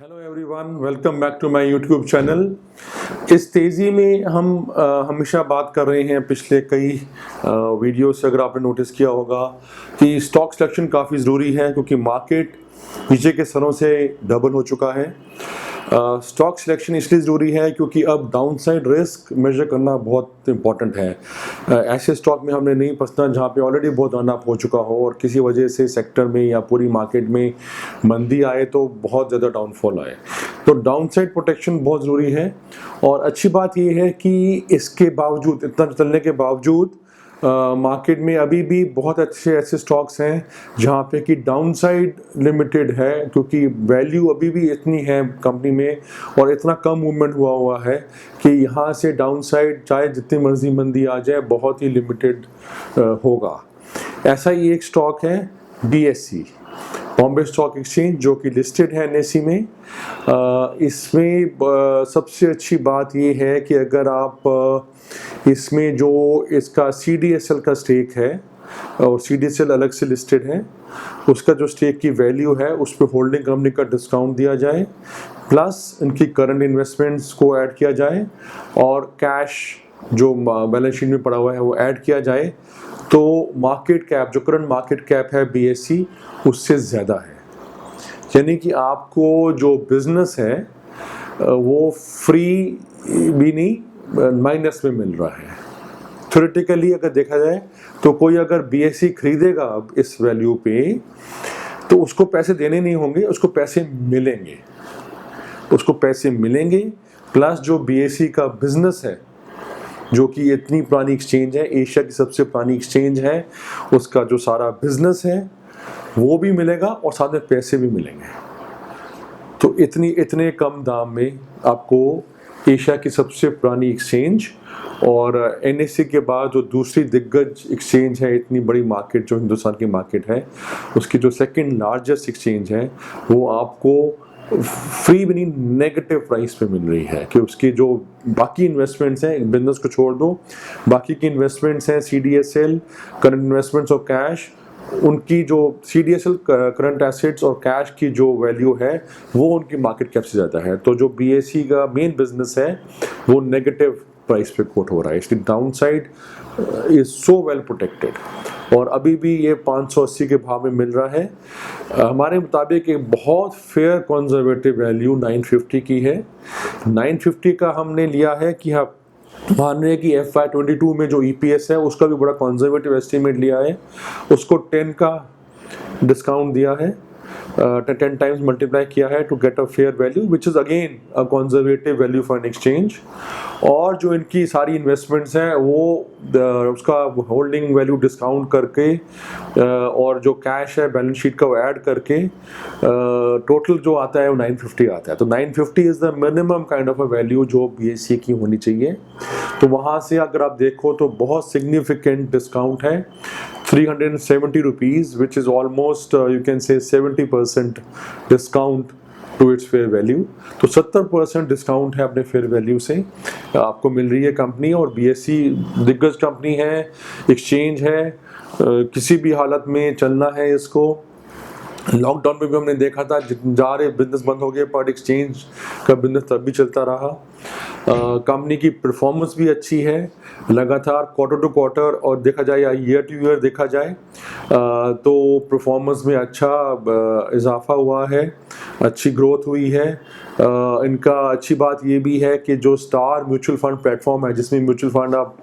Hello everyone, welcome back to my YouTube channel. इस तेज़ी में हम हमेशा बात कर रहे हैं पिछले कई वीडियो से। अगर आपने नोटिस किया होगा कि स्टॉक सिलेक्शन काफ़ी ज़रूरी है क्योंकि मार्केट नीचे के स्तरों से डबल हो चुका है। स्टॉक सिलेक्शन इसलिए ज़रूरी है क्योंकि अब डाउनसाइड रिस्क मेजर करना बहुत इंपॉर्टेंट है। ऐसे स्टॉक में हमने नहीं फंसना जहाँ पे ऑलरेडी बहुत रन अप हो चुका हो और किसी वजह से सेक्टर में या पूरी मार्केट में मंदी आए तो बहुत ज़्यादा डाउनफॉल आए। तो डाउनसाइड प्रोटेक्शन बहुत ज़रूरी है। और अच्छी बात ये है कि इसके बावजूद, इतना चलने के बावजूद मार्केट में अभी भी बहुत अच्छे ऐसे स्टॉक्स हैं जहाँ पे कि डाउनसाइड लिमिटेड है क्योंकि वैल्यू अभी भी इतनी है कंपनी में और इतना कम मूवमेंट हुआ है कि यहाँ से डाउनसाइड चाहे जितनी मर्जी मंदी आ जाए बहुत ही लिमिटेड होगा। ऐसा ही एक स्टॉक है BSE, बॉम्बे स्टॉक एक्सचेंज, जो कि लिस्टेड है NSE में। इसमें सबसे अच्छी बात ये है कि अगर आप इसमें जो इसका CDSL का स्टेक है और CDSL अलग से लिस्टेड है, उसका जो स्टेक की वैल्यू है उस पर होल्डिंग कंपनी का डिस्काउंट दिया जाए, प्लस इनकी करंट इन्वेस्टमेंट्स को ऐड किया जाए और कैश जो बैलेंस शीट में पड़ा हुआ है वो ऐड किया जाए, तो मार्केट कैप, जो करंट मार्केट कैप है BSE, उससे ज़्यादा है। यानी कि आपको जो बिजनेस है वो फ्री भी नहीं, माइनस में मिल रहा है। थ्योरेटिकली अगर देखा जाए तो कोई अगर BSE खरीदेगा अब इस वैल्यू पे तो उसको पैसे देने नहीं होंगे, उसको पैसे मिलेंगे। उसको पैसे मिलेंगे प्लस जो BSE का बिजनेस है, जो कि इतनी पुरानी एक्सचेंज है, एशिया की सबसे पुरानी एक्सचेंज है, उसका जो सारा बिजनेस है वो भी मिलेगा और साथ में पैसे भी मिलेंगे। तो इतने कम दाम में आपको एशिया की सबसे पुरानी एक्सचेंज और NSE के बाद जो दूसरी दिग्गज एक्सचेंज है, इतनी बड़ी मार्केट जो हिंदुस्तान की मार्केट है, उसकी जो सेकंड लार्जेस्ट एक्सचेंज है, वो आपको फ्री भी नहीं, नेगेटिव प्राइस पे मिल रही है कि उसकी जो बाकी इन्वेस्टमेंट्स हैं, बिजनेस को छोड़ दो, बाकी की इन्वेस्टमेंट्स हैं CDSL, करंट इन्वेस्टमेंट्स और कैश, उनकी जो CDSL करंट एसेट्स और कैश की जो वैल्यू है वो उनकी मार्केट कैप से ज़्यादा है। तो जो BSE का मेन बिजनेस है वो नेगेटिव प्राइस पे कोट हो रहा है, इसलिए downside is so well protected और अभी भी ये 580 के भाव में मिल रहा है। हमारे मुताबिक एक बहुत फेयर कंजर्वेटिव वैल्यू 950 की है। 950 का हमने लिया है कि हाँ, मान रहे कि FY22 में जो EPS है उसका भी बड़ा कंजर्वेटिव एस्टीमेट लिया है, उसको 10 का डिस्काउंट दिया है, 10 टाइम्स मल्टीप्लाई किया है to get a fair value which is again a conservative value for an exchange. और जो इनकी सारी इन्वेस्टमेंट्स हैं वो उसका होल्डिंग वैल्यू डिस्काउंट करके और जो कैश है बैलेंस शीट का वो ऐड करके टोटल जो आता है वो 950 आता है। तो 950 is the minimum kind of a value जो BSE की होनी चाहिए। तो वहाँ से अगर आप देखो तो बहुत सिग्निफिकेंट डिस्काउंट है, 370 rupees, which is almost you can say 70% discount to its fair value. तो 70% डिस्काउंट है अपने फेयर वैल्यू से आपको मिल रही है कंपनी। और BSE दिग्गज कंपनी है, एक्सचेंज है, किसी भी हालत में चलना है इसको। लॉकडाउन में भी हमने देखा था जा रहे बिजनेस बंद हो गए पर एक्सचेंज का बिजनेस तब भी चलता रहा। कंपनी की परफॉर्मेंस भी अच्छी है लगातार, क्वार्टर टू क्वार्टर और देखा जाए या ईयर टू ईयर देखा जाए तो परफॉर्मेंस में अच्छा इजाफा हुआ है, अच्छी ग्रोथ हुई है। इनका अच्छी बात ये भी है कि जो स्टार म्यूचुअल फंड प्लेटफॉर्म है जिसमें म्यूचुअल फंड आप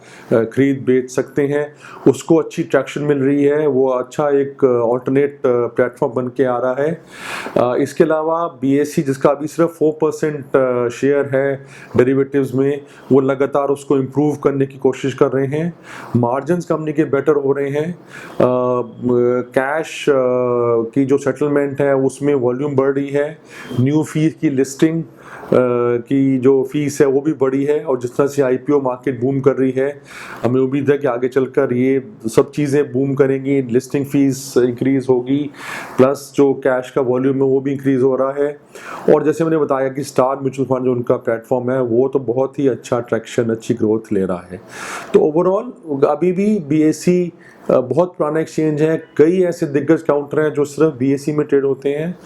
खरीद बेच सकते हैं, उसको अच्छी ट्रैक्शन मिल रही है, वो अच्छा एक ऑल्टरनेट प्लेटफॉर्म बन के आ रहा है। इसके अलावा BSE जिसका अभी सिर्फ 4% शेयर है डेरिवेटिव्स में, वो लगातार उसको इम्प्रूव करने की कोशिश कर रहे हैं। मार्जिन्स कंपनी के बेटर हो रहे हैं। कैश की जो सेटलमेंट है उसमें वॉल्यूम बढ़ रही है, न्यू फीस की लिस्टिंग की जो फीस है वो भी बढ़ी है और जिस तरह से IPO मार्केट बूम कर रही है, हमें उम्मीद है कि आगे चलकर ये सब चीज़ें बूम करेंगी, लिस्टिंग फीस इंक्रीज होगी, प्लस जो कैश का वॉल्यूम है वो भी इंक्रीज हो रहा है। और जैसे मैंने बताया कि स्टार म्यूचुअल फंड जो उनका प्लेटफॉर्म है वो तो बहुत ही अच्छा ट्रैक्शन, अच्छी ग्रोथ ले रहा है। तो ओवरऑल अभी भी BSE बहुत पुराना एक्सचेंज है, कई ऐसे दिग्गज काउंटर हैं जो सिर्फ BSE में ट्रेड होते हैं,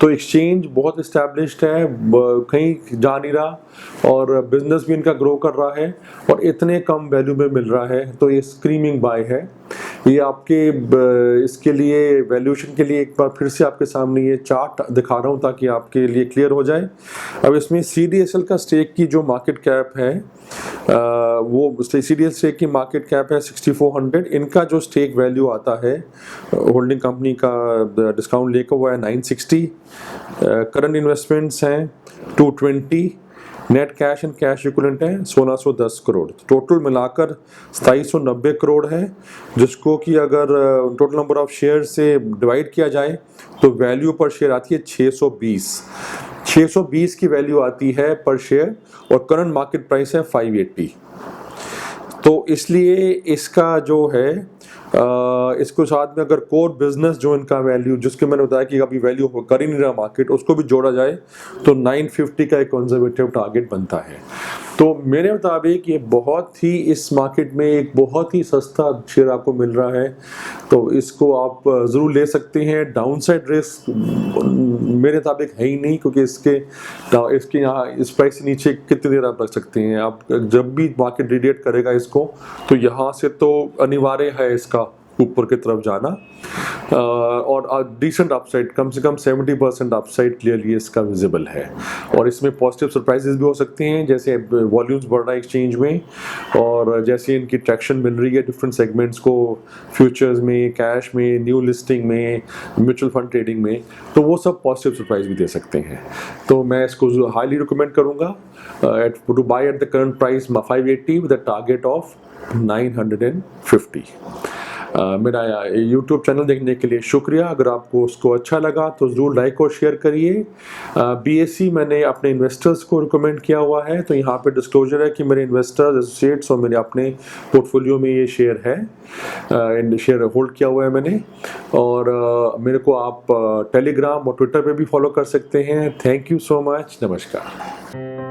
तो एक्सचेंज बहुत इस्टेब्लिश्ड है, कहीं जा नहीं रहा और बिजनेस भी इनका ग्रो कर रहा है और इतने कम वैल्यू में मिल रहा है, तो ये स्क्रीमिंग बाय है। ये आपके इसके लिए वैल्यूएशन के लिए एक बार फिर से आपके सामने ये चार्ट दिखा रहा हूँ ताकि आपके लिए क्लियर हो जाए। अब इसमें CDSL का स्टेक की जो मार्केट कैप है वो CDSL स्टेक की मार्केट कैप है 6400। इनका जो स्टेक वैल्यू आता है होल्डिंग कंपनी का डिस्काउंट लेकर वो है 960। करंट इन्वेस्टमेंट्स हैं 220। Net cash and cash equivalent है 1610 करोड़। टोटल मिलाकर 2790 करोड़ है, जिसको कि अगर टोटल नंबर ऑफ शेयर से डिवाइड किया जाए तो वैल्यू पर शेयर आती है 620 की वैल्यू आती है पर शेयर और करंट मार्केट प्राइस है 580। तो इसलिए इसका जो है इसको साथ में अगर कोर बिजनेस जो इनका वैल्यू जिसके मैंने बताया कि अभी वैल्यू कर ही नहीं रहा मार्केट, उसको भी जोड़ा जाए तो 950 का एक कंजर्वेटिव टारगेट बनता है। तो मेरे मुताबिक ये बहुत ही इस मार्केट में एक बहुत ही सस्ता शेयर आपको मिल रहा है, तो इसको आप ज़रूर ले सकते हैं। डाउनसाइड रिस्क मेरे मुताबिक है ही नहीं, क्योंकि इसके यहाँ इस प्राइस से नीचे कितनी देर आप रख सकते हैं। आप जब भी मार्केट रिडेट करेगा इसको तो यहाँ से तो अनिवार्य है इसका ऊपर की तरफ जाना और डिसेंट अपसाइड, कम से कम 70% अपसाइड क्लियरली इसका विजिबल है। और इसमें पॉजिटिव सरप्राइजेस भी हो सकते हैं, जैसे वॉल्यूम्स बढ़ रहा है एक्सचेंज में और जैसे इनकी ट्रैक्शन मिल रही है डिफरेंट सेगमेंट्स को, फ्यूचर्स में, कैश में, न्यू लिस्टिंग में, म्यूचुअल फंड ट्रेडिंग में, तो वो सब पॉजिटिव सरप्राइज भी दे सकते हैं। तो मैं इसको हाईली रिकमेंड करूँगा to buy at the current price 580 with the target of 950। मेरा YouTube चैनल देखने के लिए शुक्रिया। अगर आपको उसको अच्छा लगा तो ज़रूर लाइक और शेयर करिए। BSE मैंने अपने इन्वेस्टर्स को रिकमेंड किया हुआ है, तो यहाँ पे डिस्क्लोजर है कि मेरे इन्वेस्टर्स एसोसिएट्स और मेरे अपने पोर्टफोलियो में ये शेयर है, शेयर होल्ड किया हुआ है मैंने। और मेरे को आप टेलीग्राम और ट्विटर पे भी फॉलो कर सकते हैं। Thank you so much. नमस्कार।